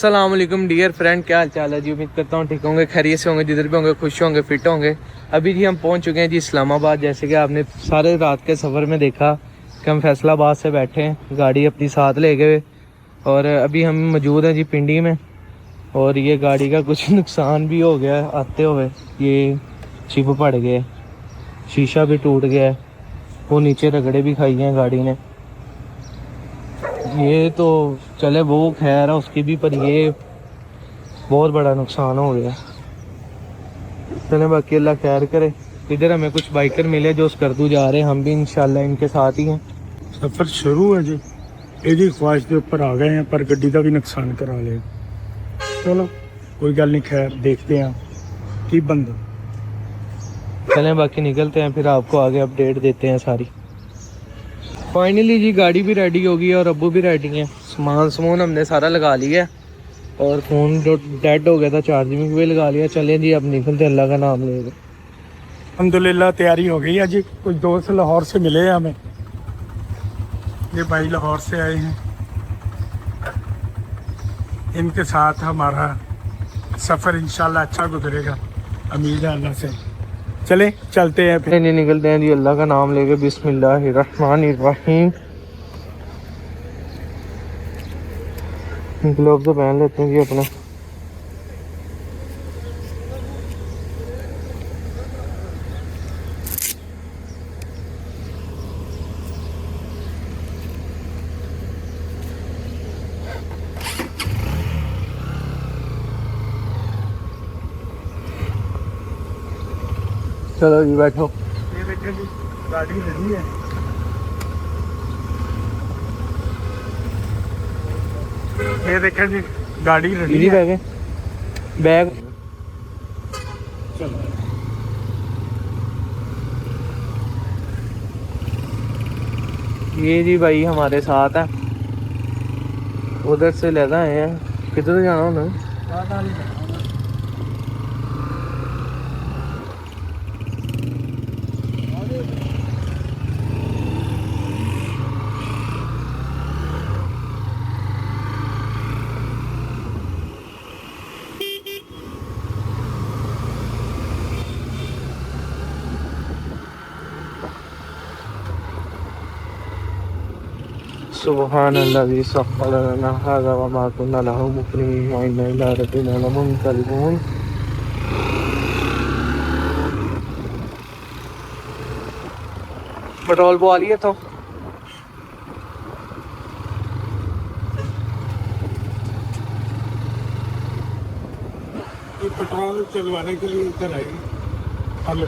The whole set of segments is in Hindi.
अस्सलाम वालेकुम डियर फ्रेंड, क्या हाल चाल है जी। उम्मीद करता हूँ ठीक होंगे, खैरियत से होंगे, जिधर भी होंगे खुश होंगे, फिट होंगे। अभी जी हम पहुँच चुके हैं जी इस्लामाबाद। जैसे कि आपने सारे रात के सफ़र में देखा कि हम फैसलाबाद से बैठे हैं, गाड़ी अपनी साथ ले गए और अभी हम मौजूद हैं जी पिंडी में। और ये गाड़ी का कुछ नुकसान भी हो गया आते हुए, ये चिप पड़ गए, शीशा भी टूट गया है, वो नीचे रगड़े भी खाई हैं गाड़ी ने। ये तो चले वो खैर है उसकी भी, पर ये बहुत बड़ा नुकसान हो गया। चले बाकी अल्लाह खैर करे। इधर हमें कुछ बाइकर मिले जो स्कर्दू जा रहे हैं, हम भी इंशाल्लाह इनके साथ ही हैं। सफ़र शुरू है जी, ਇਹਦੀ ख्वाहिश के ऊपर आ गए हैं पर गड्डी का भी नुकसान करा ले। चलो कोई गल नहीं, खैर देखते हैं की बनता। चलें बाकी निकलते हैं, फिर आपको आगे अपडेट देते हैं सारी। फाइनली जी गाड़ी भी रेडी हो गई है और अब्बू भी रेडी हैं। सामान हमने सारा लगा लिया है और फ़ोन जो डेड हो गया था चार्जिंग भी लगा लिया। चलें जी अब निकलते, अल्लाह का नाम लेकर। अल्हम्दुलिल्लाह तैयारी हो गई है जी। कुछ दोस्त लाहौर से मिले हैं हमें, ये भाई लाहौर से आए हैं, इनके साथ हमारा सफ़र इंशाल्लाह अच्छा गुजरेगा, उम्मीद है अल्लाह से। चले चलते हैं फिर। नहीं निकलते हैं जी अल्लाह का नाम लेके। बिस्मिल्लाहिर्रहमानिर्रहीम। ग्लोव तो पहन लेते हैं जी अपना। चलो जी बैठो। ये देखें जी गाड़ी रेडी है। ये देखें जी गाड़ी रेडी है। बैग चलो ये जी भाई हमारे साथ है, उधर से लेना है। किधर जाना होना? सुब्हानल्लाज़ी सख़्ख़र लना हाज़ा व मा कुन्ना लहू मुक़रिनीन व इन्ना इला रब्बिना लमुनक़लिबून। पेट्रोल पवा लिए तो पेट्रोल चलवाने के लिए इधर आएगी। हेलो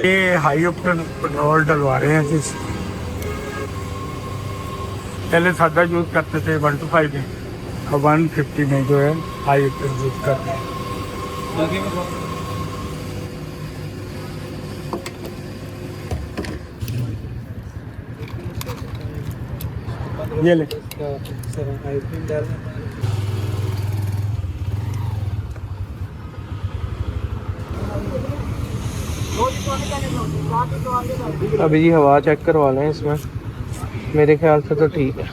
ये हाई ऑक्टेन पेट्रोल डलवा रहे हैं जी। पहले सादा यूज़ करते थे 125 में, अब 150 में जो है हाई ऑक्टेन यूज़ करते हैं। ये ले अभी जी हवा चेक करवा लें इसमें, मेरे ख्याल से तो ठीक है।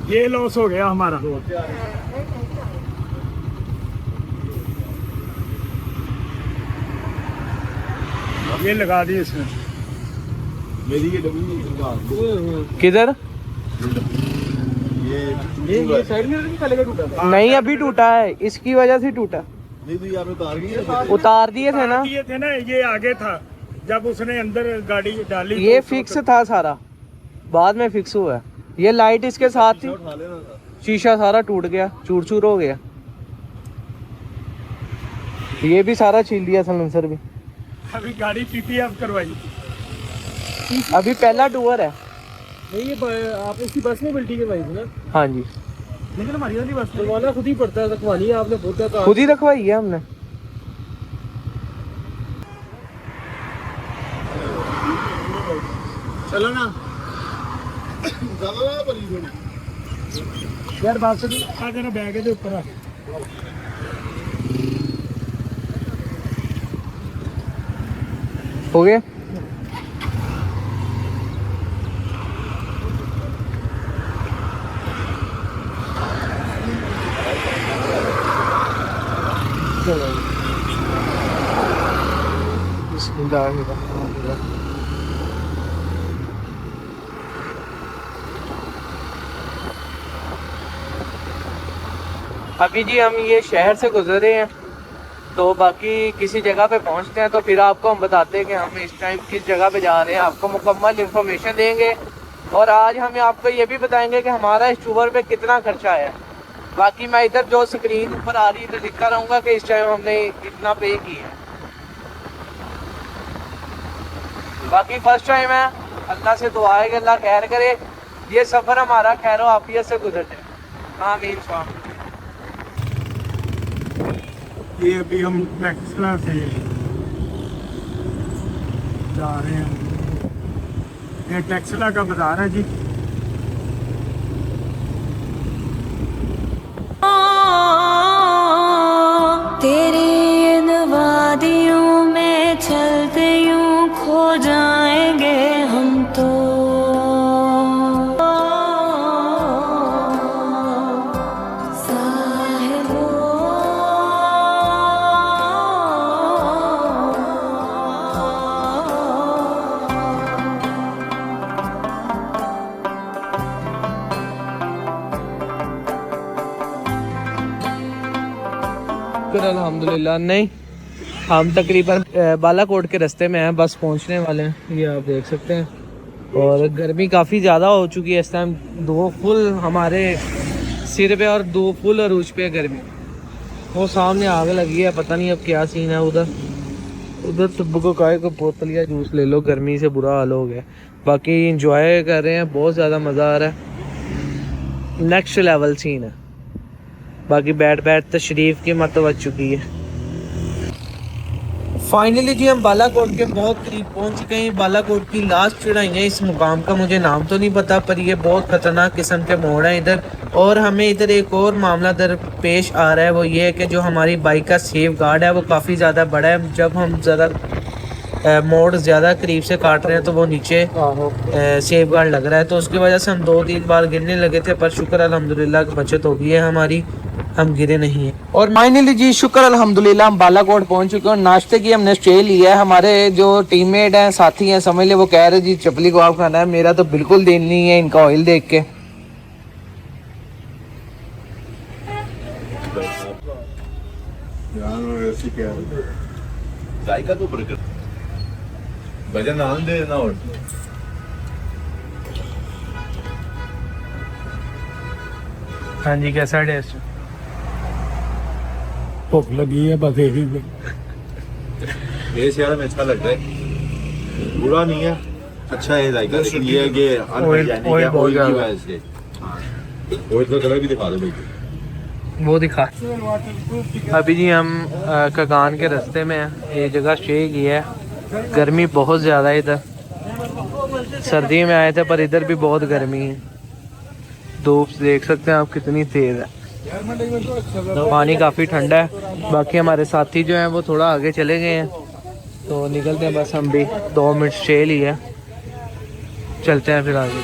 ये लॉस हो गया हमारा। ये लगा दी इसमें। मेरी ये डब्बी किधर? ये साइड में टूटा नहीं अभी टूटा है, इसकी वजह से टूटा। नहीं तो यार उतार दिए थे ना, ये आगे था जब उसने अंदर गाड़ी डाली। ये फिक्स था सारा, बाद में फिक्स हुआ है। ये लाइट इसके साथ थी, शीशा सारा टूट गया, चूर चूर हो गया। ये भी सारा छील दिया सलेंसर भी। अभी गाड़ी पीपीएफ करवाई, अभी पहला टूर है। नहीं ये आप उसकी बस में पलटी करवाई थी ना? हाँ जी, लेकिन हमारी वाली बस करवाना खुद ही पड़ता है, रखवानी है आपने खुद ही रखवाई है हमने। चलो ना यार बात से जरा बैग है ऊपर आ। हो गया। अभी जी हम ये शहर से गुजर रहे हैं, तो बाकी किसी जगह पे पहुंचते हैं तो फिर आपको हम बताते हैं कि हम इस टाइम किस जगह पे जा रहे हैं, आपको मुकम्मल इंफॉर्मेशन देंगे। और आज हम आपको ये भी बताएंगे कि हमारा इस टूर पे कितना खर्चा आया। बाकी मैं इधर जो स्क्रीन पर आ रही है तो लिखता रहूँगा कि इस टाइम हमने इतना पे किया है। बाकी फर्स्ट टाइम है, अल्लाह से दुआ है कि अल्लाह खैर करे, ये सफ़र हमारा खैर आफियत से गुजर जाए। आमीन। ये अभी हम टेक्सला से जा रहे हैं। ये टेक्सला का बाजार है जी। तेरी इन वादियों में चलते यूं खो जाएंगे हम तो। अल्हम्दुलिल्लाह। नहीं, हम तकरीबन बालाकोट के रास्ते में हैं, बस पहुंचने वाले हैं, ये आप देख सकते हैं। और गर्मी काफ़ी ज़्यादा हो चुकी है इस टाइम, 2 फुल हमारे सिर पे और 2 फुल अरूज पे गर्मी। वो सामने आग लगी है, पता नहीं अब क्या सीन है उधर। उधर सुबह को काय को बोतल या जूस ले लो, गर्मी से बुरा हाल हो गया। बाकी इंजॉय कर रहे हैं, बहुत ज़्यादा मज़ा आ रहा है, नेक्स्ट लेवल सीन है। बाकी बैठ बैठ तशरीफ़ की मत बच चुकी है। फाइनली जी हम बालाकोट के बहुत करीब पहुंच चुके हैं। बालाकोट की लास्ट चढ़ाई है, इस मुकाम का मुझे नाम तो नहीं पता, पर ये बहुत ख़तरनाक किस्म के मोड़ हैं इधर। और हमें इधर एक और मामला दर पेश आ रहा है, वो ये है कि जो हमारी बाइक का सेफ गार्ड है वो काफ़ी ज़्यादा बड़ा है। जब हम ज़्यादा मोड़ ज़्यादा करीब से काट रहे हैं तो वो नीचे सेफ गार्ड लग रहा है, तो उसकी वजह से हम 2-3 बार गिरने लगे थे, पर शुक्र अल्हम्दुलिल्लाह की बचत हो गई है हमारी, हम गिरे नहीं हैं। और फाइनली जी शुक्र अल्हम्दुलिल्लाह हम बालाकोट पहुंच चुके हैं। नाश्ते की हमने स्टे लिया है। हमारे जो टीममेट हैं, साथी हैं, समझ ले, वो कह रहे जी चपली कबाब खाना है। मेरा तो बिल्कुल दिल नहीं है इनका ऑयल देख के। जायका तो बरकत भजन आन दे ना। और हाँ जी, कैसा टेस्ट? भूख लगी है बस यही। ये यार में अच्छा लग रहा है, बुरा नहीं है, अच्छा है जायका। लेकिन ये है कि अनहाइजीनिक है, ऑयल की वजह से। ऑयल का कलर भी दिखा दो भाई, वो दिखा। अभी जी हम कगान के रास्ते में हैं, ये जगह स्टे की है। गर्मी बहुत ज़्यादा है इधर, सर्दी में आए थे पर इधर भी बहुत गर्मी है। धूप देख सकते हैं आप कितनी तेज़ है, पानी काफ़ी ठंडा है। बाकी हमारे साथी जो हैं वो थोड़ा आगे चले गए हैं, तो निकलते हैं बस हम भी। 2 मिनट स्टे लिया, चलते हैं फिर आगे।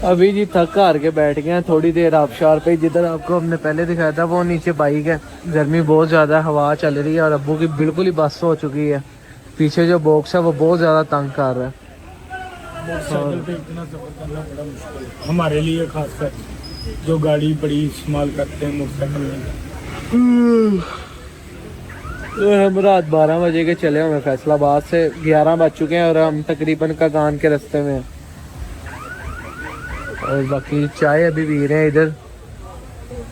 अभी जी थक हार के बैठ गए हैं, थोड़ी देर आबशार पे, जिधर आपको हमने पहले दिखाया था वो नीचे बाइक है। गर्मी बहुत ज़्यादा, हवा चल रही है और अब्बू की बिल्कुल ही बस हो चुकी है। पीछे जो बॉक्स है वो बहुत ज़्यादा तंग कर रहा है। मोटरसाइकिल पे इतना सफर करना बड़ा मुश्किल है हमारे लिए, खासकर जो गाड़ी बड़ी इस्तेमाल करते हैं मोटरसाइकिल में। हम रात 12 बजे के चले हुए फैसलाबाद से, 11 बज चुके हैं और हम तकरीबन कगान के रास्ते में हैं। और बाकी चाय अभी पी रहे हैं इधर,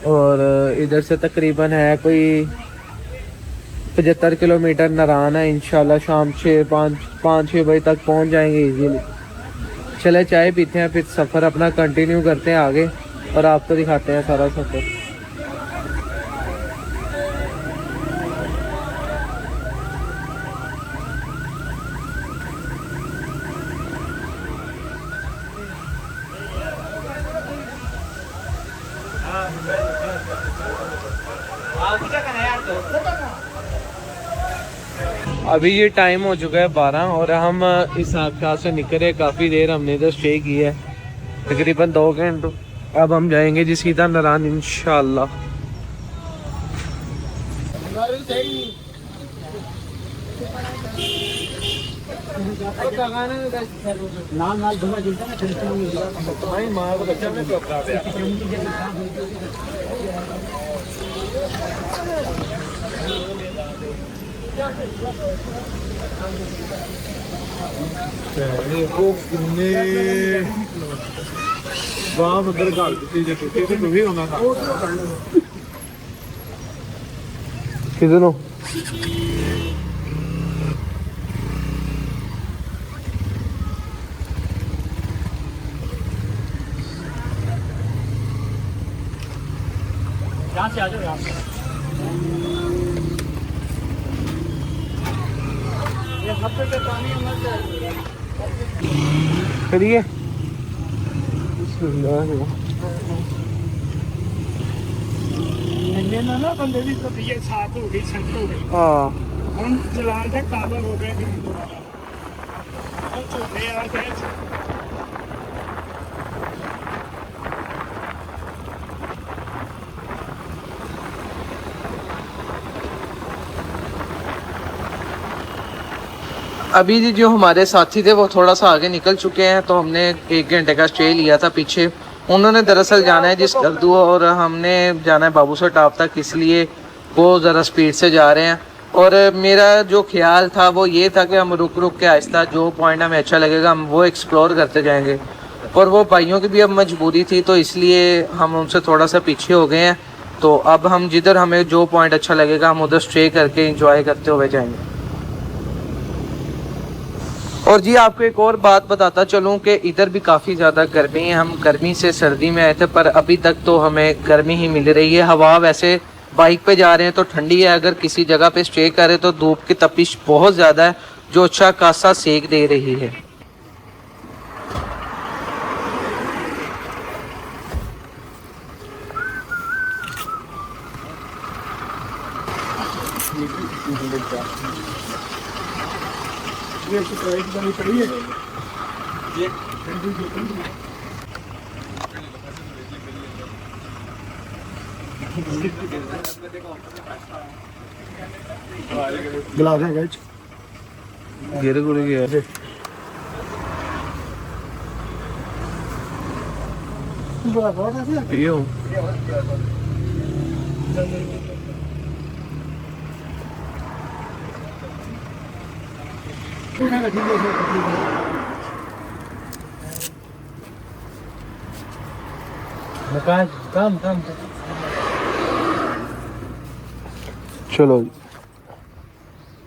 और इधर से तकरीबन है कोई 75 किलोमीटर नारान है। इंशाल्लाह शाम 5-6 बजे तक पहुंच जाएंगे इजीली। चले चाय पीते हैं, फिर सफ़र अपना कंटिन्यू करते हैं आगे और आपको दिखाते हैं सारा सफ़र। अभी ये टाइम हो चुका है 12 और हम इस हादसा से निकले। काफ़ी देर हमने इधर स्टे किया है, तकरीबन 2 घंटे। अब हम जाएंगे जी सीधा नारायण इंशाल्लाह। किधर हो? यहाँ से आ जाओ, यहाँ से। ये हफ्ते पे पानी मत जाइए। करिए ना बंदे भी तो ये साथ हो गई, छत हो गई। हाँ हम जलाल तक काबल हो गए थे। छोटे आ गए। अभी जी जो हमारे साथी थे वो थोड़ा सा आगे निकल चुके हैं, तो हमने 1 घंटे का स्टे लिया था पीछे। उन्होंने दरअसल जाना है जिस गर्दू और हमने जाना है बाबूसर टॉप तक, इसलिए वो ज़रा स्पीड से जा रहे हैं। और मेरा जो ख्याल था वो ये था कि हम रुक रुक के आहिस्ता जो पॉइंट हमें अच्छा लगेगा हम वो एक्सप्लोर करते जाएंगे। और वो भाइयों की भी अब मजबूरी थी, तो इसलिए हम उनसे थोड़ा सा पीछे हो गए हैं। तो अब हम जिधर हमें जो पॉइंट अच्छा लगेगा हम उधर स्टे करके इंजॉय करते हुए जाएंगे। और जी आपको एक और बात बताता चलूं कि इधर भी काफ़ी ज़्यादा गर्मी है। हम गर्मी से सर्दी में आए थे, पर अभी तक तो हमें गर्मी ही मिल रही है। हवा वैसे बाइक पे जा रहे हैं तो ठंडी है, अगर किसी जगह पे स्टे करें तो धूप की तपिश बहुत ज़्यादा है जो अच्छा खासा सेक दे रही है। ये स्प्राइट वाली पड़ी है। ये गिलास है गाइस। गिर गुड़ गया। पियो। काम चलो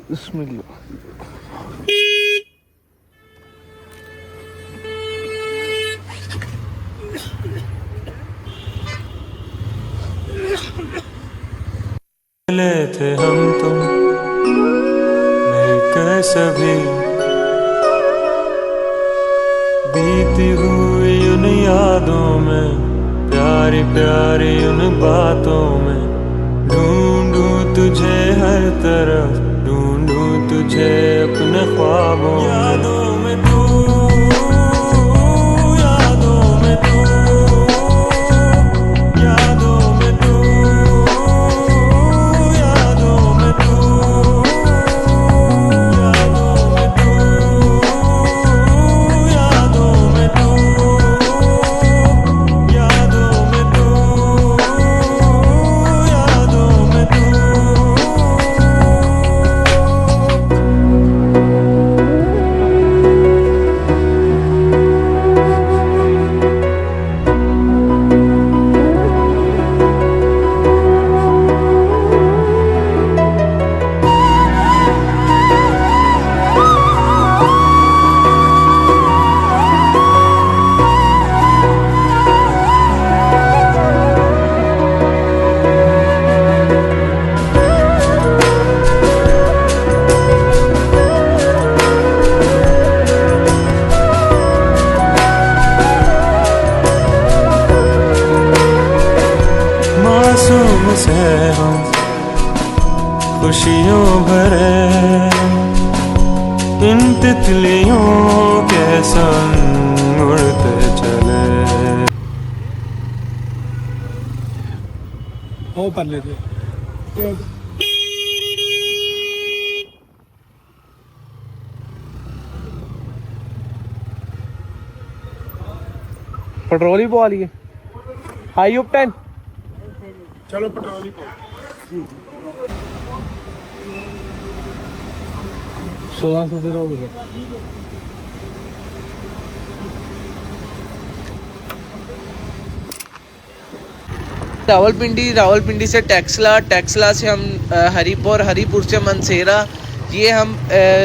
बिस्मिल्लाह। मिले थे हम तुम मिलकर सभी, बीती हुई उन यादों में, प्यारी प्यारी उन बातों में, ढूंढूं तुझे हर तरफ, ढूंढूं तुझे अपने ख्वाबों यादों में तू, यादों में तू, यादों में तू, यादों में तू, यादों में तू, यादों में तू, यादों में तू, मासूम से हम खुशियों भरे इन तितलियों के संग उड़ते चले। वो कर लेते। पेट्रोल ही पवा लिए हाई ऑक्टेन। चलो पेट्रोल ही पाओ। 1600 दे रहा रावलपिंडी से टेक्सला से हम हरीपुर से मनसेरा, ये हम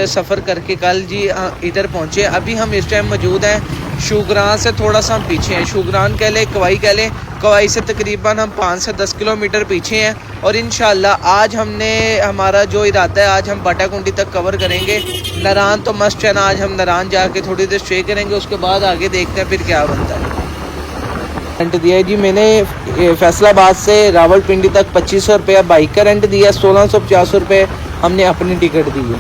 सफ़र करके कल जी इधर पहुँचे। अभी हम इस टाइम मौजूद हैं शुगरान से थोड़ा सा हम पीछे हैं। शुगरान कह लें, कवाई कह लें, कवाई से तकरीबन हम 5 से 10 किलोमीटर पीछे हैं। और इंशाल्लाह आज हमारा जो इरादा है, आज हम बाटाकुंडी तक कवर करेंगे। नारान तो मस्ट है ना, आज हम नारान जाके थोड़ी देर स्टे करेंगे, उसके बाद आगे देखते हैं फिर क्या बनता है। रेंट दिया है जी मैंने फैसलाबाद से रावलपिंडी तक 2500 रुपया बाइक का रेंट दिया, 1650 रुपये हमने अपनी टिकट दी है।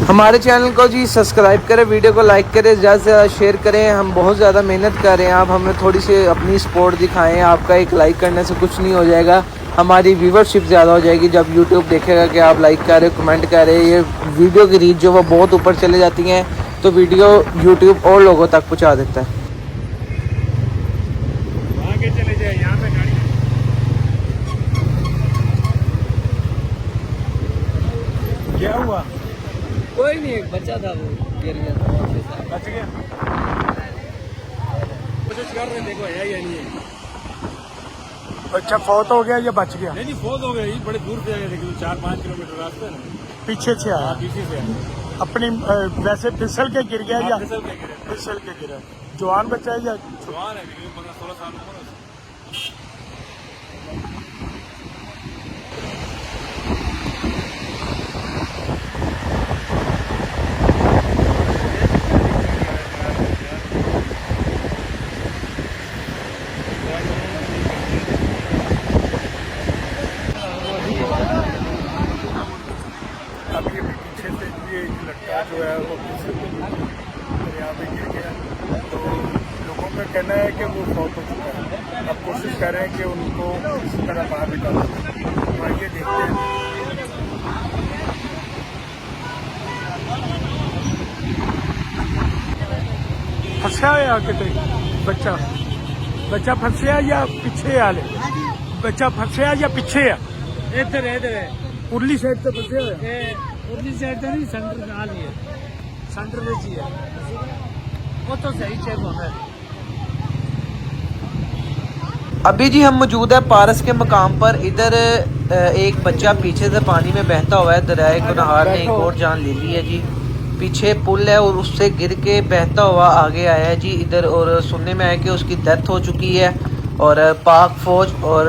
हमारे चैनल को जी सब्सक्राइब करें, वीडियो को लाइक करें, ज़्यादा से ज़्यादा शेयर करें। हम बहुत ज़्यादा मेहनत कर रहे हैं, आप हमें थोड़ी सी अपनी सपोर्ट दिखाएं। आपका एक लाइक करने से कुछ नहीं हो जाएगा, हमारी व्यूवरशिप ज़्यादा हो जाएगी। जब यूट्यूब देखेगा कि आप लाइक कर रहे हो, कमेंट कर रहे हैं, ये वीडियो की रीच जो वो बहुत ऊपर चले जाती हैं, तो वीडियो यूट्यूब और लोगों तक पहुँचा देता है। आगे चले जाए, यहाँ पे गाड़ी क्या हुआ? कोई नहीं, एक बच्चा था वो गिर गया था। बच गया। कोशिश कर रहे, देखो है या नहीं है। अच्छा फौत हो गया या बच गया? नहीं फौत हो गया, बड़े दूर से आया, लेकिन 4-5 किलोमीटर रास्ता है ना। पीछे से आया? पीछे से आया। अपनी वैसे फिसल के गिर गया या फिसल के गिरा। फिसल के गिरा? जवान बच्चा है या जवान है, 15-16 साल उम्र है। अभी अभी पीछे से ये एक लड़का जो है वो दरिया में गिर गया, तो लोगों का कहना है कि वो फौत हो चुका है। अब कोशिश कर रहे हैं कि उनको किसी तरह बाहर निकाला जाए। तो आइए देखते हैं। फंसा है आके बच्चा बच्चा फंसया या पीछे आले? बच्चा फंसया या पीछे है? इधर है उरली साइड से फंसे हुए उर्ली साइड तो नहीं, सेंटर नाल ही है, सेंटर में ही है वो, तो सही चेक होना है। अभी जी हम मौजूद है पारस के मकाम पर। इधर एक बच्चा पीछे से पानी में बहता हुआ है, दरियाए कुनहार ने एक और जान ले ली है जी। पीछे पुल है और उससे गिर के बहता हुआ आगे आया है जी इधर, और सुनने में आया कि उसकी डेथ हो चुकी है। और पाक फौज और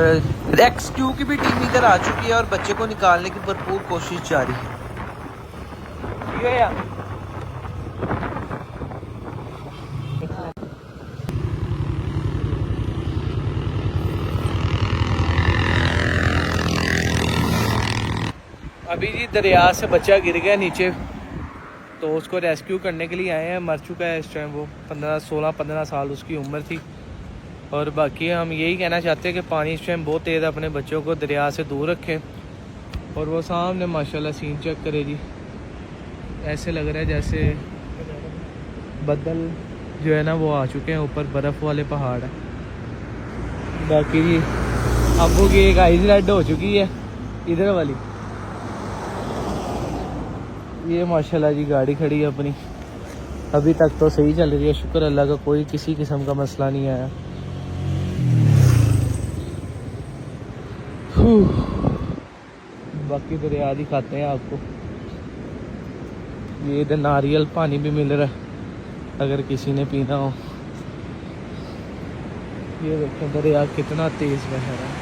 रेस्क्यू की भी टीम इधर आ चुकी है और बच्चे को निकालने की भरपूर कोशिश जारी है। अभी जी दरिया से बच्चा गिर गया नीचे, तो उसको रेस्क्यू करने के लिए आए हैं। मर चुका है इस टाइम वो, 16-15 साल उसकी उम्र थी। और बाकी हम यही कहना चाहते हैं कि पानी इस टाइम बहुत तेज़, अपने बच्चों को दरिया से दूर रखें। और वो सामने माशाल्लाह सीन चेक करे जी, ऐसे लग रहा है जैसे बादल जो है ना वो आ चुके हैं, ऊपर बर्फ़ वाले पहाड़ है। बाकी जी अबू की एक आइज रेड हो चुकी है इधर वाली। ये माशाल्लाह जी गाड़ी खड़ी है अपनी, अभी तक तो सही चल रही है, शुक्र अल्लाह का, कोई किसी किस्म का मसला नहीं आया। बाकी दरिया दिखाते हैं आपको। ये इधर नारियल पानी भी मिल रहा है अगर किसी ने पीना हो। ये देखें दरिया कितना तेज बह रहा है।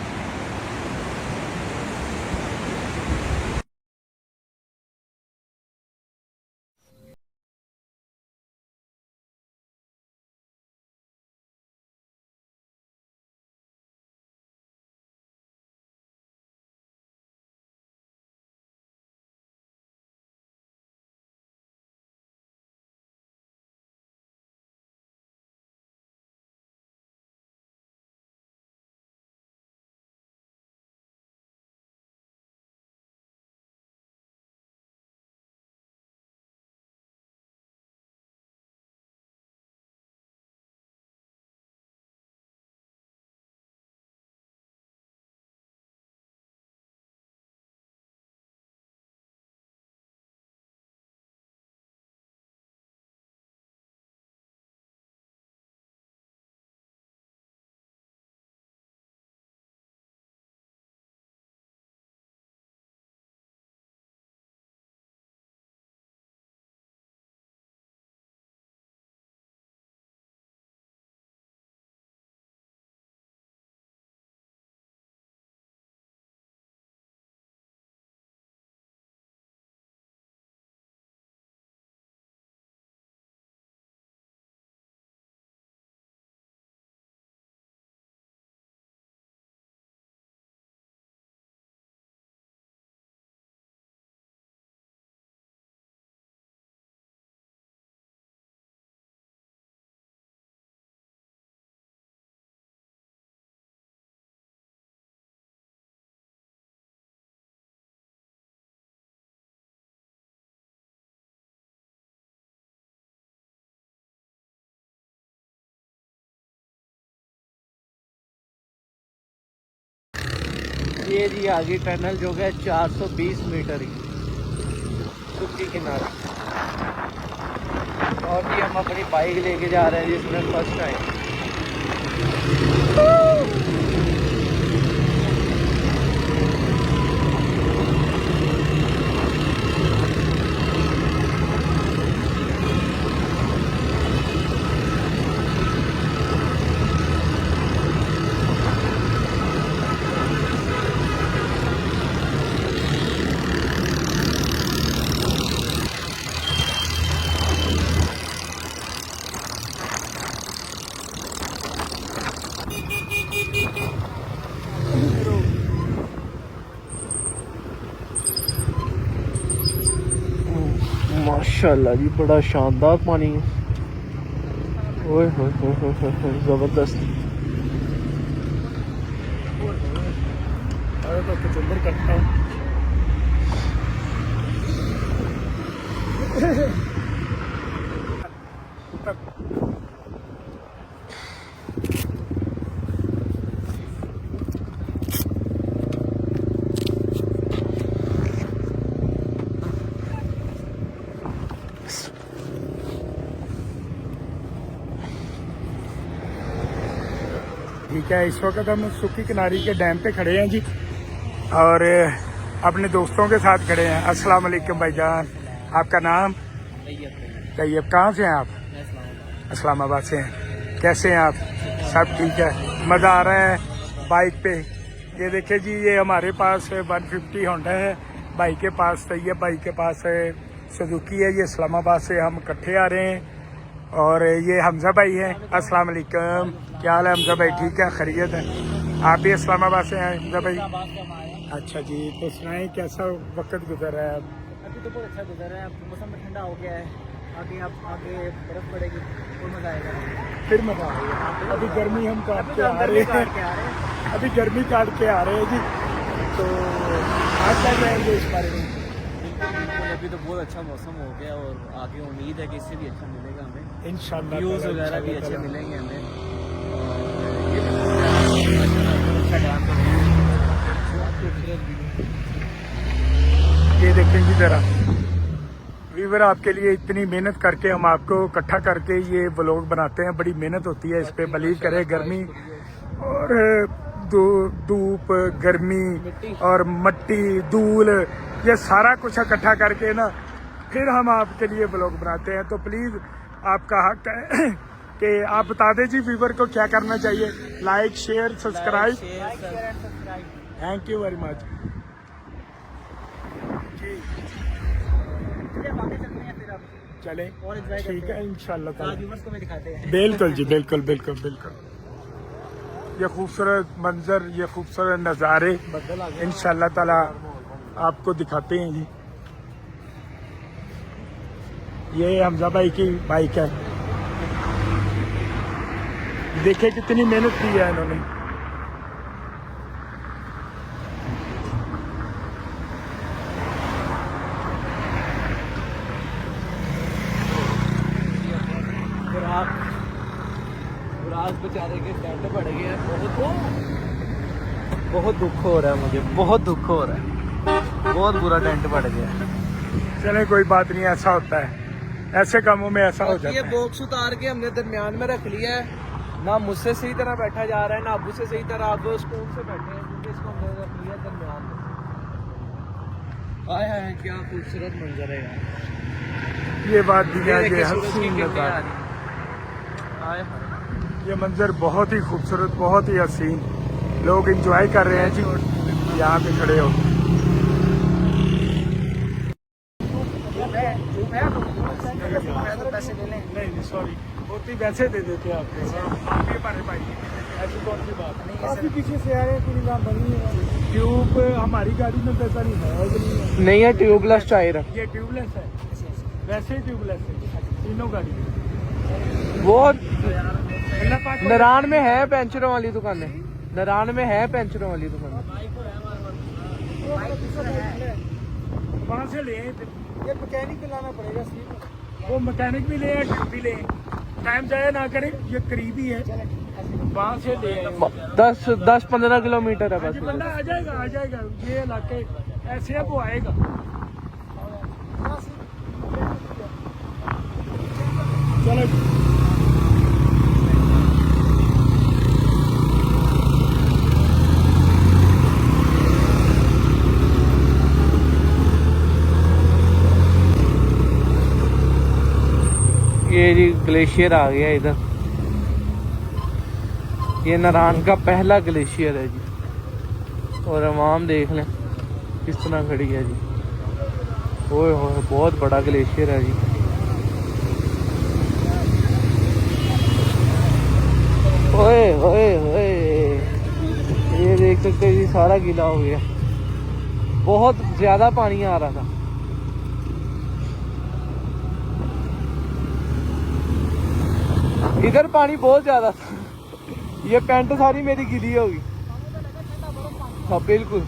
ये जी आगे टनल जो है 420 मीटर की सुक्की किनारे। और जी हम अपनी बाइक लेके जा रहे हैं जिसमें फर्स्ट टाइम। माशाल्लाह जी बड़ा शानदार पानी है। ओए होए होए होए होए, जबरदस्त। अरे तो कचुम्बर करता हूँ। ठीक है, इस वक्त हम सुक्की किनारी के डैम पे खड़े हैं जी और अपने दोस्तों के साथ खड़े हैं। अस्सलाम वालेकुम भाईजान, आपका नाम? तैयब। कहाँ से हैं आप? इस्लामाबाद से हैं। कैसे हैं आप? सब ठीक है, मज़ा आ रहा है बाइक पे। ये देखिए जी, ये हमारे पास 150 होंडा है, भाई के पास तैयब भाई के पास सुजुकी है। ये इस्लामाबाद से हम इकट्ठे आ रहे हैं। और ये हमजा भाई हैं। अस्सलाम वालेकुम, क्या हाल है हमजा भाई? ठीक है, खैरियत है? आप भी इस्लामाबाद से हैं हमजा भाई? अच्छा जी, तो सुनाएं कैसा वक्त गुजर रहा है? अभी तो बहुत अच्छा गुजर रहा है, मौसम में ठंडा हो गया है। आगे बर्फ पड़ेगी तो मजा आएगा, फिर मजा आएगा। अभी गर्मी हम काट के आ रहे हैं, अभी गर्मी काट के आ रहे हैं जी। तो आज क्या कहेंगे इस बारे में? अभी तो बहुत अच्छा मौसम हो गया और आगे उम्मीद है कि इससे भी अच्छा मिलेगा हमें। इंशाल्लाह व्यूज वगैरह भी अच्छे मिलेंगे हमें। ये देखेंगे जरा वीवर, आपके लिए इतनी मेहनत करके हम आपको इकट्ठा करके ये व्लॉग बनाते हैं। बड़ी मेहनत होती है इस पे, बिलीव करें। गर्मी और धूप, गर्मी और मट्टी, धूल, ये सारा कुछ इकट्ठा करके ना फिर हम आपके लिए व्लॉग बनाते हैं। तो प्लीज़ आपका हक है कि आप बता दें जी वीवर को क्या करना चाहिए। Like, share, subscribe. Thank you very much जी। चलें, ठीक है, इंशाल्लाह दिखाते हैं। बिल्कुल जी, बिल्कुल बिल्कुल बिल्कुल। ये खूबसूरत मंजर, ये खूबसूरत नज़ारे इंशाल्लाह ताला आपको दिखाते हैं जी। ये हमजा भाई की बाइक है, देखिए कितनी मेहनत की है इन्होंने। बुराक बेचारे के टेंट पड़ गए हैं। बहुत दुख हो रहा है मुझे, बहुत दुख हो रहा है, बहुत बुरा टेंट पड़ गया है। चले कोई बात नहीं, ऐसा होता है, ऐसे कामों में ऐसा हो जाता ये है। बॉक्स उतार के हमने दरमियान में रख लिया है। ना मुझसे सही तरह बैठा जा रहा है, ना अबू से सही तरह। अब स्कूल से बैठे हैं क्योंकि इसको हमने रख लिया दरमियान में। आय हाय, क्या खूबसूरत मंजर है यार। ये बात दुनिया ये के देखिए सूरज की हसीन किरणें नज़ारे। आ रही। आय हाय, ये मंजर बहुत ही खूबसूरत, बहुत ही हसीन। लोग एंजॉय कर रहे हैं जी, यहाँ पे खड़े हो। पैसे ले लें। नहीं सॉरी, होती वैसे दे देते आपको। आप ये हमारे भाई, ऐसी कौन सी बात नहीं। काफी पीछे से आ रहे हैं, पूरी नाम बनी है। ट्यूब हमारी गाड़ी में वैसा नहीं है, नहीं है ट्यूबलेस टायर। ये ट्यूबलेस है, वैसे ही ट्यूबलेस है तीनों गाड़ी। वो नरान में है पेंचरों वाली दुकानें, नरान में है पेंचरों वाली दुकानें। वहाँ से ले ये मैकेनिक पे लाना पड़ेगा सीट। वो मैकेनिक भी ले, ट्यूब भी ले। टाइम जाया ना करें, ये करीबी है। वहाँ से ले आए। 10-15 किलोमीटर है बस। बंदा आ जाएगा ये इलाके ऐसे है वो आएगा। चलो ये जी ग्लेशियर आ गया इधर। ये नारायण का पहला ग्लेशियर है जी। और आवाम देख लें किस तरह खड़ी है जी। ओए होए बहुत बड़ा ग्लेशियर है जी। ओए ओए ओए ये देख सकते हैं जी सारा गीला हो गया। बहुत ज्यादा पानी आ रहा था। इधर पानी बहुत ज्यादा था। ये पैंट सारी मेरी गीली होगी। हाँ बिल्कुल।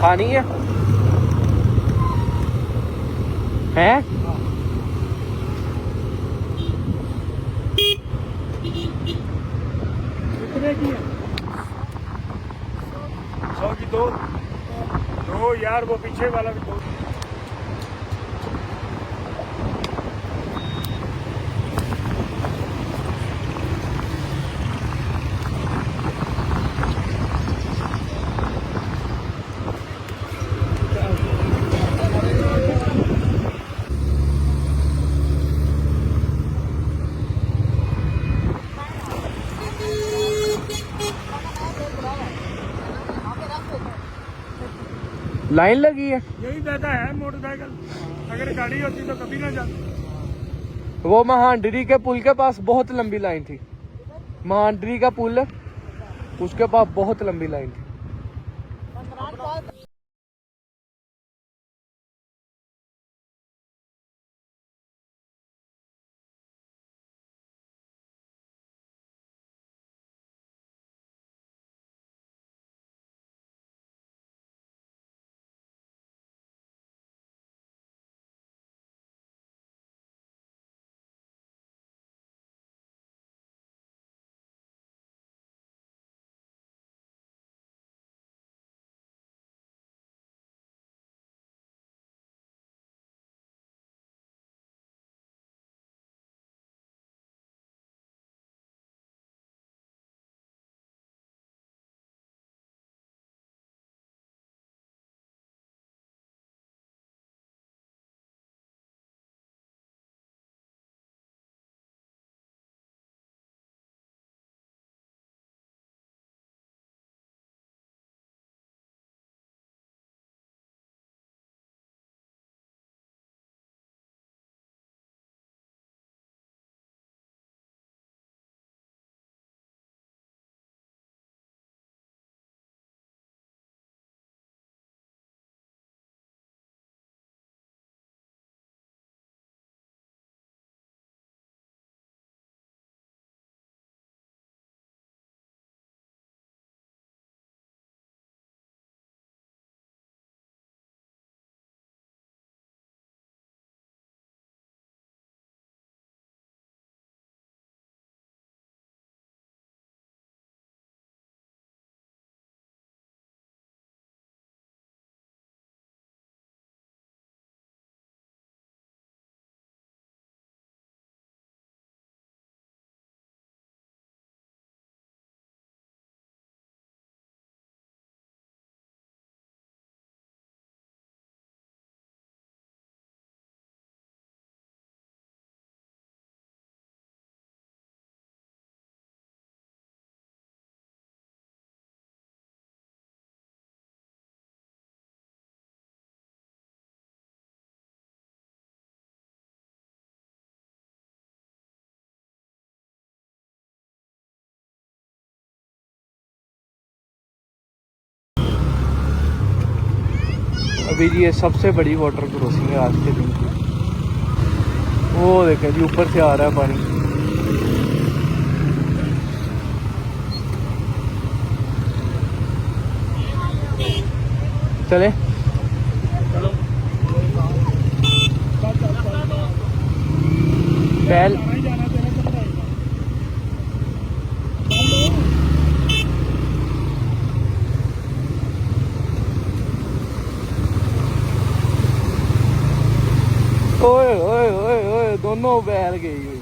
पानी है हैं? कितने की है? 100 की दो यार, वो पीछे वाला भी दो। लाइन लगी है। यही कहता है मोटरसाइकिल, अगर गाड़ी होती तो कभी ना जाती। वो महांडरी के पुल के पास बहुत लंबी लाइन थी। महांडरी का पुल उसके पास बहुत लंबी लाइन थी। अभी जी ये सबसे बड़ी वाटर क्रॉसिंग है आज के दिन की। वो देखें जी ऊपर से आ रहा है पानी। चले बैल ओए ओए ओए ओए दोनों बैल गई हुई।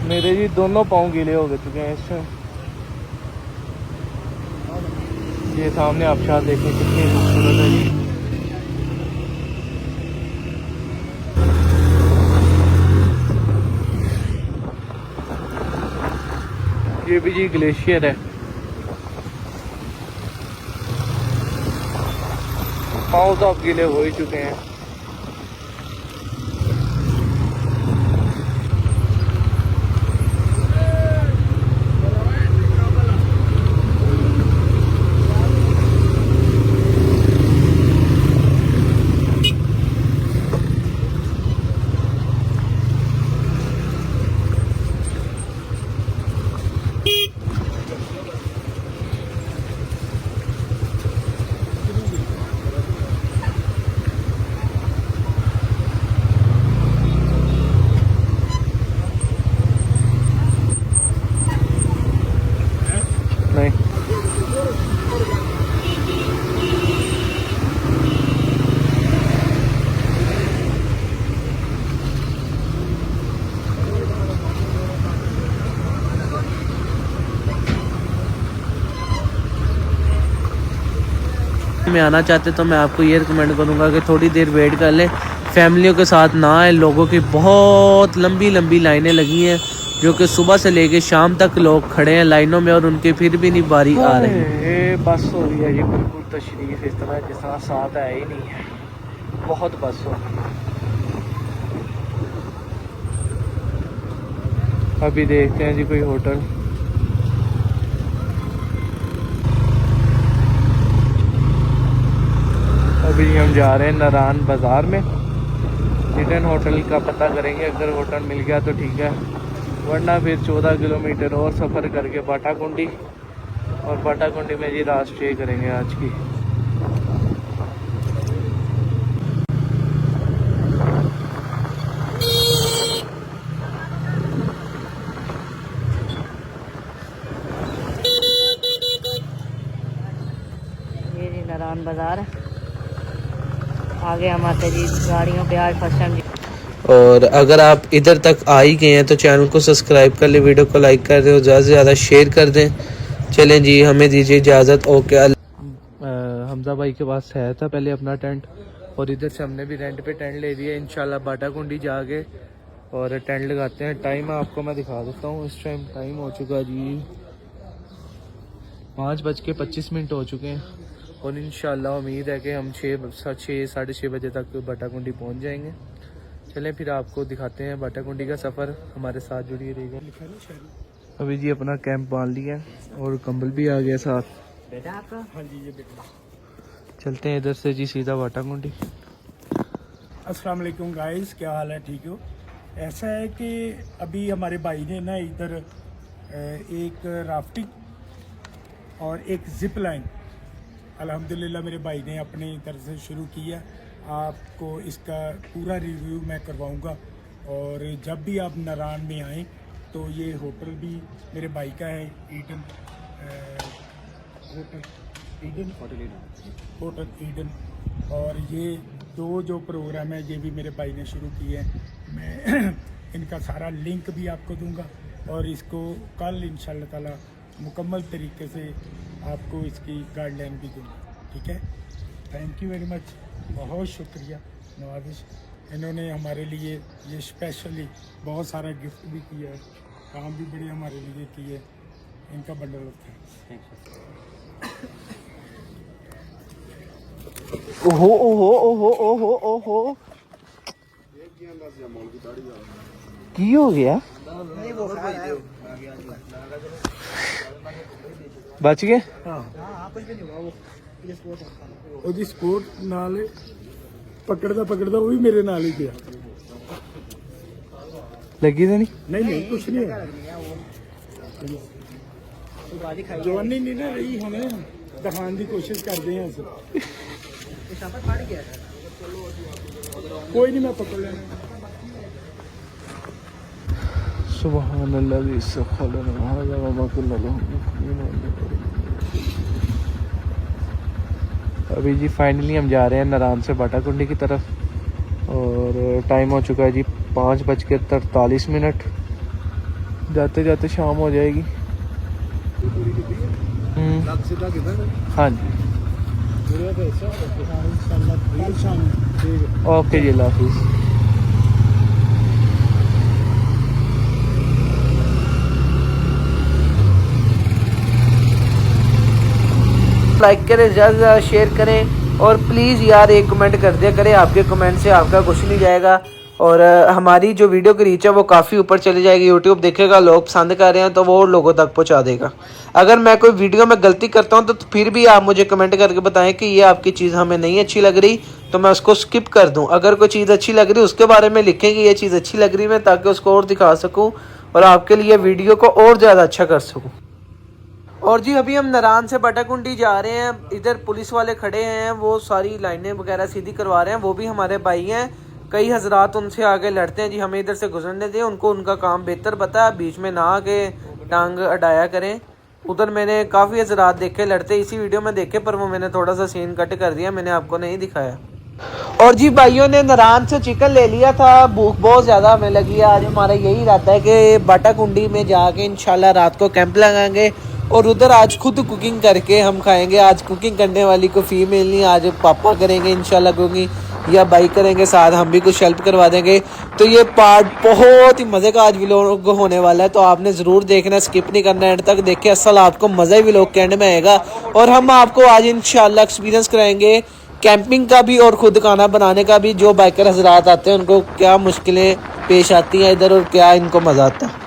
मेरे जी दोनों पाँव गीले हो गए चुके हैं इस टाइम। ये सामने आबशार देखें कितनी खूबसूरत है जी। ये भी जी ग्लेशियर है। पाँव तो अब गीले हो ही चुके हैं। नहीं में आना चाहते तो मैं आपको ये रिकमेंड करूँगा कि थोड़ी देर वेट कर लें, फैमिलियों के साथ ना आए। लोगों की बहुत लंबी लंबी लाइनें लगी हैं, जो कि सुबह से लेके शाम तक लोग खड़े हैं लाइनों में और उनके फिर भी नहीं बारी आ रही। ये बस हो रही है ये बिल्कुल तशरीफ इस तरह जिस तरह साथ है ही नहीं है, बहुत बस हो। अभी देखते हैं जी कोई होटल। अभी हम जा रहे हैं नारायण बाज़ार में, हिडन होटल का पता करेंगे। अगर होटल मिल गया तो ठीक है, वरना फिर 14 किलोमीटर और सफ़र करके बाटाकुंडी, और बाटाकुंडी में जी रात स्टे करेंगे आज की। ये जी नारायण बाज़ार, आगे हम आते जी गाड़ियों पे आज फर्स्ट टाइम। और अगर आप इधर तक आ ही गए हैं तो चैनल को सब्सक्राइब कर ले, वीडियो को लाइक कर दें और ज़्यादा से ज़्यादा शेयर कर दें। चलें जी, हमें दीजिए इजाज़त। ओके। हमजा भाई के पास है था पहले अपना टेंट, और इधर से हमने भी रेंट पे टेंट ले लिया। इंशाल्लाह बाटाकुंडी जाके और टेंट लगाते हैं। टाइम आपको मैं दिखा देता हूँ। इस टाइम टाइम हो चुका जी 5:25 हो चुके हैं, और इंशाल्लाह उम्मीद है कि हम 6 साढ़े 6 बजे तक बाटाकुंडी पहुँच जाएंगे। चलें फिर आपको दिखाते हैं बाटाकुंडी का सफ़र, हमारे साथ जुड़िए रहिएगा। अभी जी अपना कैंप बांध लिया और कंबल भी आ गया साथ। बेटा आपका? हाँ जी ये बेटा। चलते हैं इधर से जी सीधा बाटाकुंडी। अस्सलाम वालेकुम गाइस, क्या हाल है? ठीक हो? ऐसा है कि अभी हमारे भाई ने ना इधर एक राफ्टिंग और एक जिप लाइन अल्हम्दुलिल्लाह मेरे भाई ने अपनी तरफ से शुरू किया। आपको इसका पूरा रिव्यू मैं करवाऊंगा, और जब भी आप नारायण में आएँ तो ये होटल भी मेरे भाई का है, ईडन होटल ईडन। और ये दो जो प्रोग्राम है ये भी मेरे भाई ने शुरू किए हैं। मैं इनका सारा लिंक भी आपको दूंगा, और इसको कल इंशाल्लाह ताला मुकम्मल तरीके से आपको इसकी गाइडलाइन भी दूंगा। ठीक है, थैंक यू वेरी मच, बहुत शुक्रिया नवाजिश। इन्होंने हमारे लिए ये स्पेशली बहुत सारा गिफ्ट भी किया है, काम भी बड़े हमारे लिए किए। इनका बंडल ऑफ थैंक्स। ओहो ओहो ओहो ओहो ओहो, की हो गया? बच गए? ਉਹਦੀ ਸਪੋਰਟ ਨਾਲ ਪਕੜਦਾ ਉਹ ਵੀ ਮੇਰੇ ਨਾਲ ਹੀ ਗਿਆ। लगी तो नहीं? नहीं कुछ नहीं है, जवानी नहीं ना रही, हमें दिखाने की कोशिश करते हैं ਅਸੀਂ। कोई नहीं, मैं पकड़ लेना। सुभान अल्लाह सखलन हाज़ा व मा कुन्ना लहू। अभी जी फाइनली हम जा रहे हैं नारायण से बाटाकुंडी की तरफ और टाइम हो चुका है जी 5:43। जाते जाते शाम हो जाएगी। हाँ जी ओके जी, अल्लाह हाफिज़। लाइक करें, ज़्यादा से ज़्यादा शेयर करें और प्लीज़ यार एक कमेंट कर दिया करें, आपके कमेंट से आपका कुछ नहीं जाएगा और हमारी जो वीडियो की रीच है वो काफ़ी ऊपर चली जाएगी। यूट्यूब देखेगा, लोग पसंद कर रहे हैं तो वो लोगों तक पहुंचा देगा। अगर मैं कोई वीडियो में गलती करता हूं तो फिर भी आप मुझे कमेंट करके बताएं कि ये आपकी चीज़ हमें नहीं अच्छी लग रही तो मैं उसको स्किप कर दूं। अगर कोई चीज़ अच्छी लग रही उसके बारे में लिखें कि ये चीज़ अच्छी लग रही है, ताकि उसको और दिखा सकूँ और आपके लिए वीडियो को और ज़्यादा अच्छा कर सकूँ। और जी अभी हम नारायण से बाटाकुंडी जा रहे हैं। इधर पुलिस वाले खड़े हैं, वो सारी लाइनें वगैरह सीधी करवा रहे हैं। वो भी हमारे भाई हैं। कई हजरात उनसे आगे लड़ते हैं जी, हमें इधर से गुजरने दें, उनको उनका काम बेहतर पता है, बीच में ना आके टांग अडाया करें। उधर मैंने काफ़ी हजरात देखे लड़ते, इसी वीडियो में देखे, पर वो मैंने थोड़ा सा सीन कट कर दिया, मैंने आपको नहीं दिखाया। और जी भाइयों ने नारायण से चिकन ले लिया था, भूख बहुत ज़्यादा हमें लगी है। आज हमारा यही इरादा है कि बाटाकुंडी में जाके इंशाल्लाह रात को कैंप लगाएंगे और उधर आज खुद कुकिंग करके हम खाएंगे। आज कुकिंग करने वाली को फीमेल नहीं, आज पापा करेंगे इंशाल्लाह कुकिंग या भाई करेंगे, साथ हम भी कुछ हेल्प करवा देंगे। तो ये पार्ट बहुत ही मज़े का आज व्लॉग होने वाला है, तो आपने ज़रूर देखना, स्किप नहीं करना, एंड तक देखिए, असल आपको मज़ा ही व्लॉग के एंड में आएगा। और हम आपको आज इंशाल्लाह एक्सपीरियंस कराएंगे कैंपिंग का भी और खुद खाना बनाने का भी। जो बाइकर हजरात आते हैं उनको क्या मुश्किलें पेश आती हैं इधर और क्या इनको मज़ा आता है।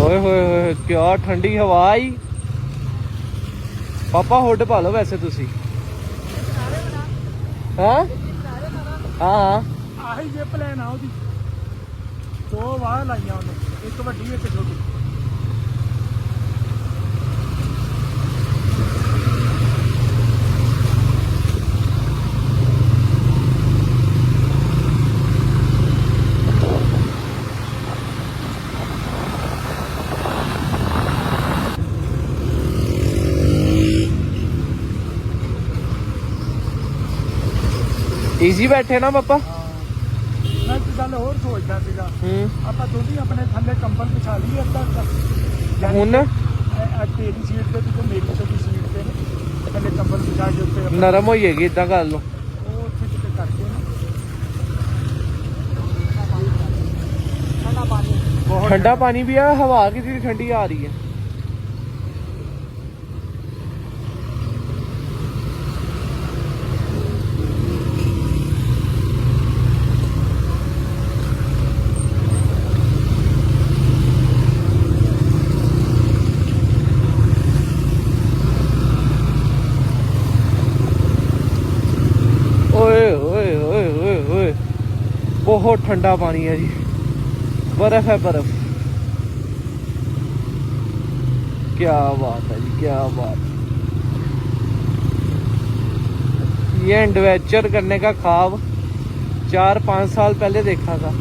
ओए होए होए क्या ठंडी हवा आई। पापा हुड पा लो वैसे तुसी। हाँ हाँ ਆਹੀ ਜੇ ਪਲਾਨ ਆ ਉਹਦੀ, ਦੋ ਵਾਹ ਲਾਈਆਂ ਉਹਨੇ, ਇੱਕ ਵੱਡੀ ਇੱਕ ਛੋਟੀ। इजी बैठे ना पापा। मैं एक गल होर सोचदा सीगा, ਆਪਾਂ ਦੋਵੇਂ ਆਪਣੇ ਥੱਲੇ ਕੰਬਲ ਵਿਛਾ ਲਈਏ ਅੱਧਾ ਹੁਣ ਤੇਰੀ ਸੀਟ ਤੇ ਤੇ ਮੇਰੀ ਛੋਟੀ ਸੀਟ ਤੇ ਥੱਲੇ ਕੰਬਲ ਵਿਛਾ ਕੇ ਉੱਤੇ ਨਰਮ ਹੋਈਏਗੀ, ਇਦਾਂ ਕਰ ਲਓ। ਉਹ ਉੱਥੇ ਕਿਤੇ ਕਰਕੇ ਨਾ ठंडा पानी भी है, हवा कितनी ठंडी आ रही है। ओए ओए ओए ओए ओए बहुत ठंडा पानी है जी, बर्फ है बर्फ। क्या बात है जी, क्या बात। ये एडवेंचर करने का ख्वाब 4-5 साल पहले देखा था,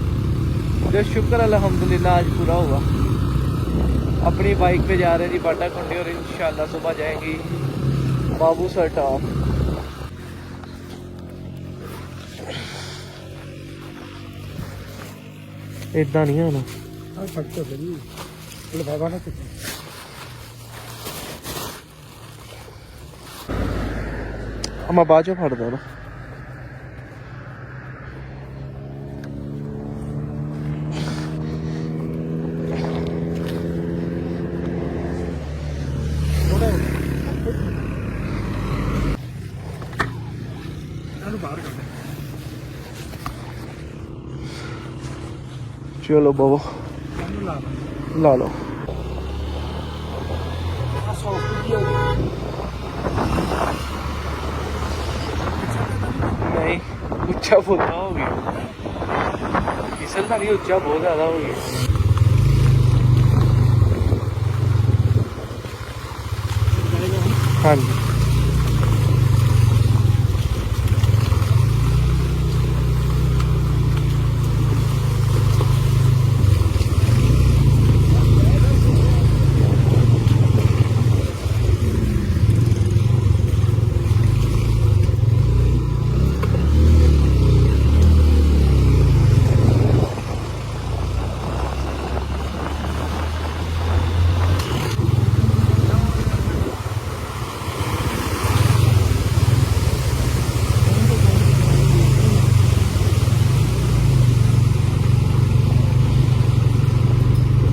जो शुक्र अल्हम्दुलिल्लाह आज पूरा हुआ। अपनी बाइक पे जा रहे हैं जी बाटाकुंडी और इंशाल्लाह सुबह जाएंगी बाबू सर टॉप। इतना नहीं होना। फट तो सही लिफाफा ना कुछ अमा बाजू फड़ दो ना बाहर कर चलो बाबा ला लो नहीं ऊंचा बहुत हो गया फिसलदारी ऊंचा बहुत ज्यादा हो गया हाँ जी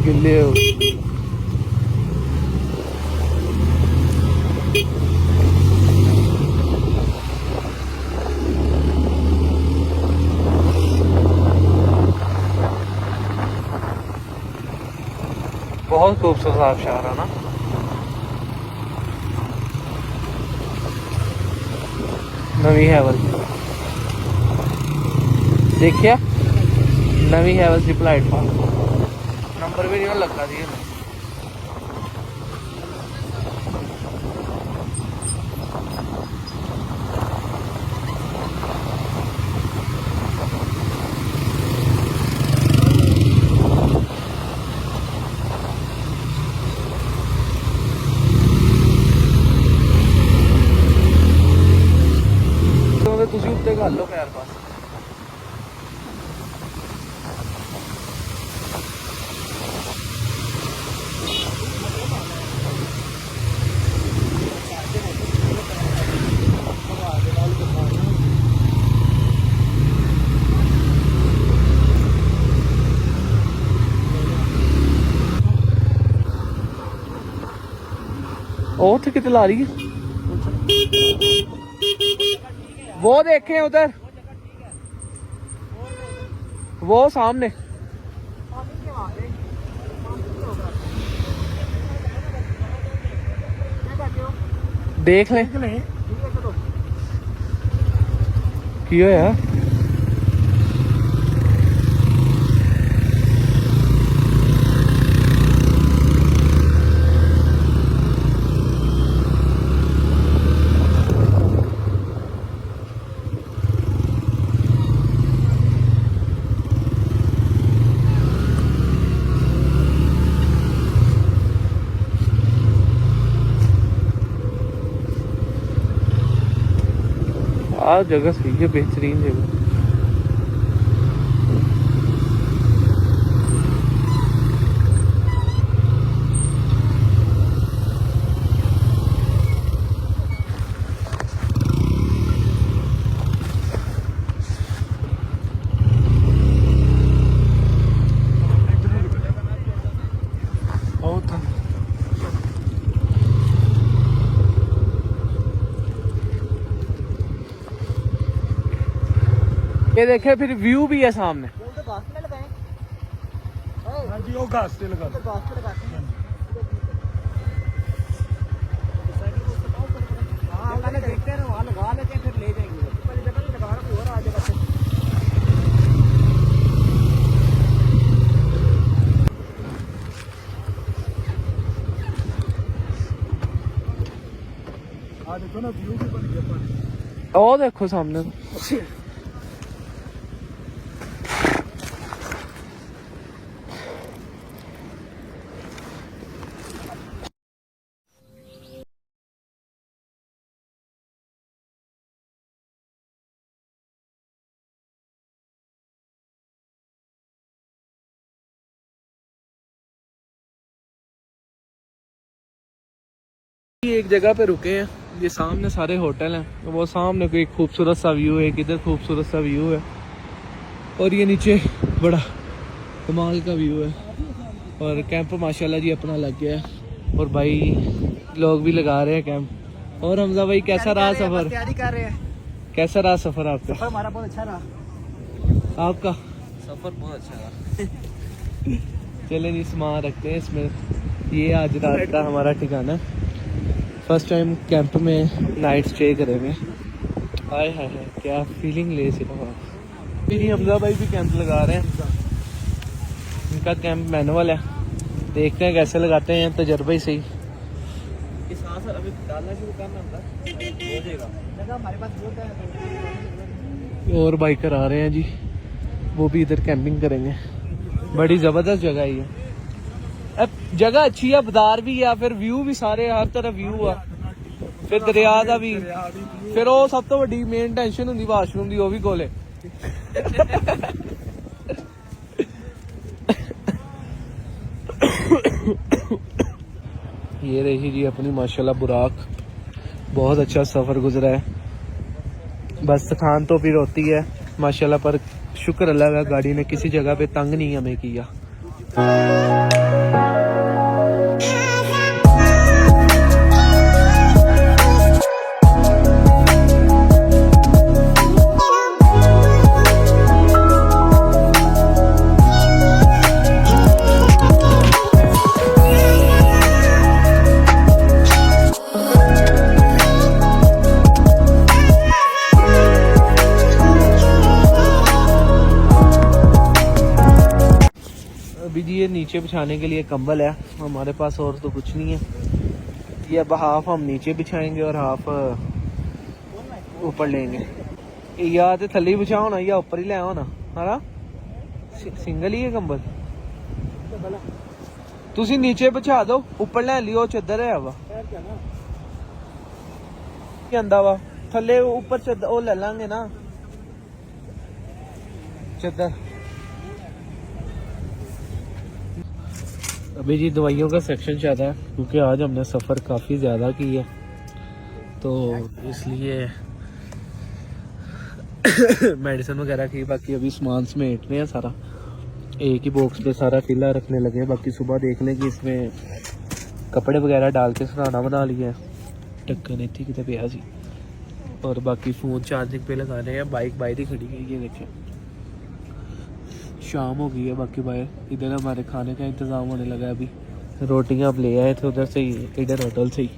गिल्ले हो बहुत खूबसूरत आबशार है ना नवी हैवल देखिए नवी हैवल की प्लेटफॉर्म नंबर भी नहीं लगता थी ਤੁਸੀਂ ਉੱਤੇ ਕਰ ਲਓ ਪੈਰ ਪਾਸ ਉਹ ਉੱਥੇ ਕਿਤੇ ਲਾ ਰਹੀ ਹੈ वो देखें उधर वो सामने देख लें की होया आ जगह सही है बेहतरीन जगह ये देखे फिर व्यू भी है सामने हाँ जी वो घास से लगा देखते हैं ना वहाँ लगा लेते हैं फिर ले जाएंगे देखो ना व्यू भी बन गया ओ देखो सामने एक जगह पे रुके हैं ये सामने सारे होटल हैं, वो सामने कोई खूबसूरत सा व्यू है, किधर खूबसूरत सा व्यू है, और ये नीचे बड़ा कमाल का व्यू है। और कैंप माशाल्लाह जी अपना लग गया है, और भाई लोग भी लगा रहे हैं कैंप। और हमजा भाई कैसा रहा सफ़र? तैयारी कर रहे हैं। कैसा रहा सफ़र आपका? सफर हमारा बहुत अच्छा रहा। आपका? सफर बहुत अच्छा रहा। चले नहीं सामान रखते हैं इसमें। ये आज रात का हमारा ठिकाना, फर्स्ट टाइम कैंप में नाइट स्टे करेंगे। हाय हाय हाय क्या फीलिंग ले सिर्फ। फिर हमजा भाई भी कैंप लगा रहे हैं, इनका कैंप मैनुअल है, देखते हैं कैसे लगाते हैं, तजर्बा ही सही। अभी डालना शुरू करना होगा, हो जाएगा। जगह हमारे पास बहुत है। और बाइकर आ रहे हैं जी, वो भी इधर कैंपिंग करेंगे। बड़ी ज़बरदस्त जगह है ये। अब जगह अच्छी है, बाजार भी है, फिर व्यू भी सारे हर तरफ व्यू है, फिर दरिया का भी, फिर वो सब तो बड़ी मेन टेंशन होंगी वाशरूम की, वो भी कोले। ये रही जी अपनी माशाल्लाह बुराक, बहुत अच्छा सफ़र गुजरा है। बस थकान तो फिर होती है माशाल्लाह, पर शुक्र अल्लाह का गाड़ी ने किसी जगह पे तंग नहीं हमें किया। अभी जी ये नीचे बिछाने के लिए कंबल है हमारे पास, और तो कुछ नहीं है। ये अब हाफ हम नीचे बिछाएंगे और हाफ ऊपर लेंगे। या तो थले बिछाओ ना, या ऊपर ही ले आओ ना। हाँ सिंगल ही है कंबल, तुसी नीचे बिछा दो, ऊपर ले लियो, चादर है वा कहंदा वा, थले ऊपर चादर वो ले लेंगे ना चादर। अभी जी दवाइयों का सेक्शन ज़्यादा है, क्योंकि आज हमने सफ़र काफ़ी ज़्यादा की है, तो इसलिए मेडिसिन वगैरह की। बाकी अभी सामान समेट रहे हैं सारा, एक ही बॉक्स पे सारा किला रखने लगे। बाकी सुबह देख लें कि इसमें कपड़े वगैरह डाल के सराहना बना लिया है, ढक्कन इतनी कितने पे जी। और बाकी फ़ोन चार्जिंग पे लगाने हैं। बाइक बाहर ही खड़ी गई, ये देखें शाम हो गई है। बाकी भाई इधर हमारे खाने का इंतज़ाम होने लगा है। अभी रोटियां आप ले आए थे उधर से ही, इधर होटल से ही।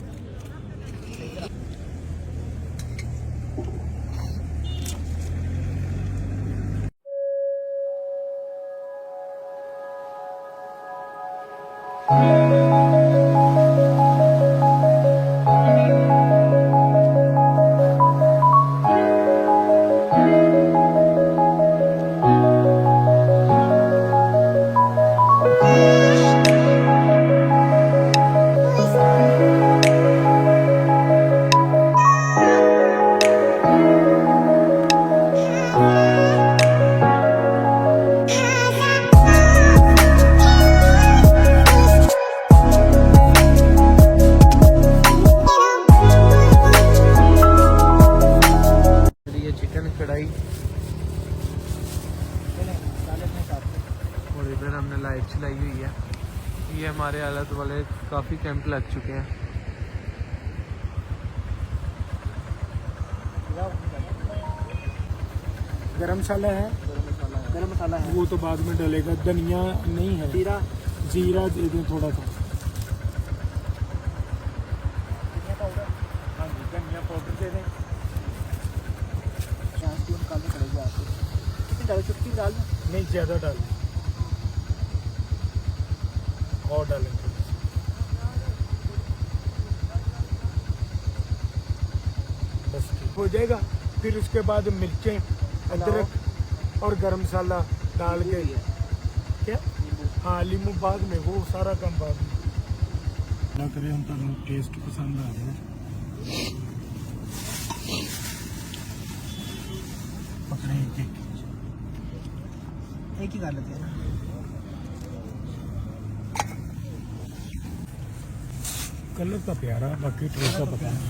कढ़ाई, और इधर हमने लाइट चलाई हुई है। ये हमारे आलत वाले काफ़ी कैंप लग चुके हैं। गरम मसाला है, गरम मसाला है, वो तो बाद में डलेगा। धनिया नहीं है, जीरा, जीरा दे दें थोड़ा सा। हाँ जी, धनिया पाउडर दे दें। चुटकी डाल नहीं ज़्यादा डालें, और डालें थोड़ी सी। बस ठीक हो जाएगा। फिर उसके बाद मिर्चें, अदरक और गरम मसाला डाल के, क्या हाँ लीमू बाद में, वो सारा काम बाद में ना करें। हम तो टेस्ट पसंद आ रहा है। पकड़े एक ही कर लेते हैं ना। कलर का प्यारा, बाकी टेस्ट का पता नहीं।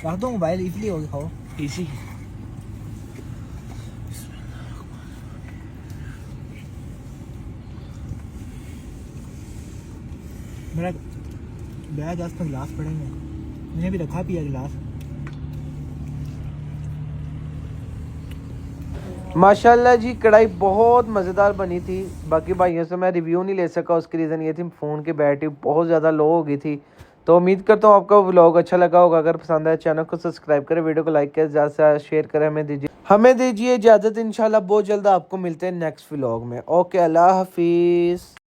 रख दो मोबाइल, इसलिए हो खाओ इजी। मेरा बैग आज तक गिलास पड़े हैं, मैंने भी रखा पिया गिलास। माशाल्लाह जी कढ़ाई बहुत मज़ेदार बनी थी। बाकी भाइयों से मैं रिव्यू नहीं ले सका, उसकी रीज़न ये थी फ़ोन की बैटरी बहुत ज़्यादा लो हो गई थी। तो उम्मीद करता हूँ आपका व्लॉग अच्छा लगा होगा। अगर पसंद आया चैनल को सब्सक्राइब करें, वीडियो को लाइक करें, ज़्यादा से ज़्यादा शेयर करें। हमें दीजिए इजाज़त। इंशाल्लाह बहुत जल्द आपको मिलते हैं नेक्स्ट व्लॉग में। ओके, अल्लाह हाफिज़।